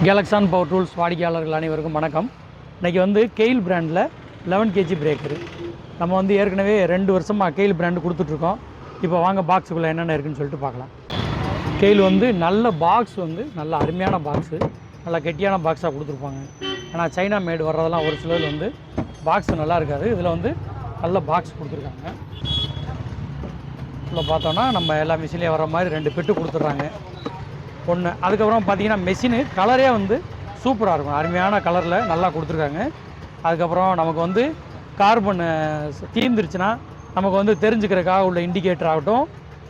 கேலக்ஸான் power tools வாடிக்கையாளர்கள் அனைவருக்கும் வணக்கம். இன்றைக்கி வந்து கெயில் பிராண்டில் 11 kg பிரேக்கரு நம்ம வந்து ஏற்கனவே 2 வருஷமாக கெயில் பிராண்டு கொடுத்துட்ருக்கோம். இப்போ வாங்க பாக்ஸுக்குள்ளே என்னென்ன இருக்குதுன்னு சொல்லிட்டு பார்க்கலாம். கெயில் வந்து நல்ல பாக்ஸ் வந்து நல்ல அருமையான பாக்ஸு, நல்லா கெட்டியான பாக்ஸாக கொடுத்துருப்பாங்க. ஏன்னா சைனா மேடு வர்றதெல்லாம் ஒரு சிலர் வந்து பாக்ஸ் நல்லா இருக்காது. இதில் வந்து நல்ல பாக்ஸ் கொடுத்துருக்காங்க. இதில் பார்த்தோன்னா நம்ம எல்லா மிஷின்லேயும் வர மாதிரி 2 பெட்டு கொடுத்துட்றாங்க. ஒன்று அதுக்கப்புறம் பார்த்தீங்கன்னா மெஷினு கலரே வந்து சூப்பராக இருக்கும், அருமையான கலரில் நல்லா கொடுத்துருக்காங்க. அதுக்கப்புறம் நமக்கு வந்து கார்பன் தீர்ந்துருச்சுன்னா நமக்கு வந்து தெரிஞ்சுக்கிறதுக்காக உள்ள இண்டிகேட்டர் ஆகட்டும்,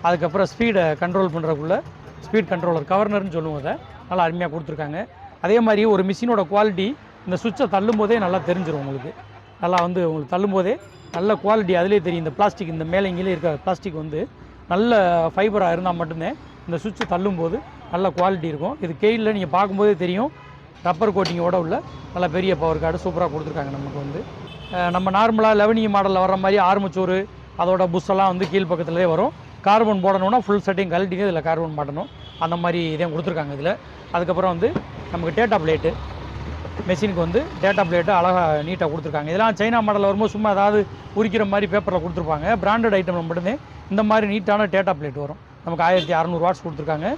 அதுக்கப்புறம் ஸ்பீடை கண்ட்ரோல் பண்ணுறதுக்குள்ள ஸ்பீட் கண்ட்ரோலர் கவர்னர்னு சொல்லுவோம், அதை நல்லா அருமையாக கொடுத்துருக்காங்க. அதே மாதிரி ஒரு மிஷினோட குவாலிட்டி இந்த சுவிட்சை தள்ளும் போதே நல்லா தெரிஞ்சிடும் உங்களுக்கு. நல்லா வந்து உங்களுக்கு தள்ளும் போதே நல்ல குவாலிட்டி அதிலே தெரியும். இந்த பிளாஸ்டிக் இந்த மேலே இங்கேயே இருக்க பிளாஸ்டிக் வந்து நல்ல ஃபைபராக இருந்தால் மட்டும்தான் இந்த சுவிட்சை தள்ளும்போது நல்ல குவாலிட்டி இருக்கும். இது கெயிலில் நீங்கள் பார்க்கும்போதே தெரியும், ரப்பர் கோட்டிங்கோட உள்ள நல்ல பெரிய பவர் கார்டு சூப்பராக கொடுத்துருக்காங்க. நமக்கு வந்து நம்ம நார்மலாக 11 மாடலில் வர மாதிரி ஆர்மச்சூர் அதோட புஷ்ஷெல்லாம் வந்து கீழ் பக்கத்துலேயே வரும். கார்பன் போடணுன்னா ஃபுல் செட்டிங் கழட்டிங்க இதில் கார்பன் மாட்டணும், அந்த மாதிரி இதையும் கொடுத்துருக்காங்க இதில். அதுக்கப்புறம் வந்து நமக்கு டேட்டா பிளேட்டு, மெஷினுக்கு வந்து டேட்டா பிளேட்டு அழகாக நீட்டாக கொடுத்துருக்காங்க. இதெல்லாம் சைனா மாடலில் வரும்போது சும்மா ஏதாவது உரிக்கிற மாதிரி பேப்பரில் கொடுத்துருப்பாங்க. பிராண்டட் ஐட்டம் மட்டும்தான் இந்த மாதிரி நீட்டான டேட்டா பிளேட் வரும். நமக்கு 1600 வாட்ஸ் கொடுத்துருக்காங்க,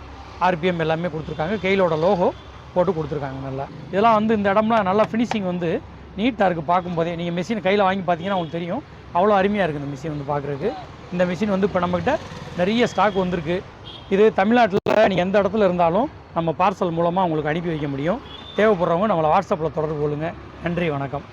ஆர்பிஎம் எல்லாமே கொடுத்துருக்காங்க, கெயிலோட லோகோ போட்டு கொடுத்துருக்காங்க. நல்லா இதெல்லாம் வந்து இந்த இடம்லாம் நல்லா ஃபினிஷிங் வந்து நீட்டாக இருக்குது. பார்க்கும்போதே நீங்கள் மிஷின் கையில் வாங்கி பார்த்தீங்கன்னா உங்களுக்கு தெரியும், அவ்வளோ அருமையாக இருக்குது இந்த மிஷின் வந்து பார்க்குறதுக்கு. இந்த மிஷின் வந்து இப்போ நம்மக்கிட்ட நிறைய ஸ்டாக் வந்திருக்கு. இது தமிழ்நாட்டில் நீங்கள் எந்த இடத்துல இருந்தாலும் நம்ம பார்சல் மூலமாக உங்களுக்கு அனுப்பி வைக்க முடியும். தேவைப்படுறவங்க நம்மளை வாட்ஸ்அப்பில் தொடர்பு கொள்ளுங்கள். நன்றி, வணக்கம்.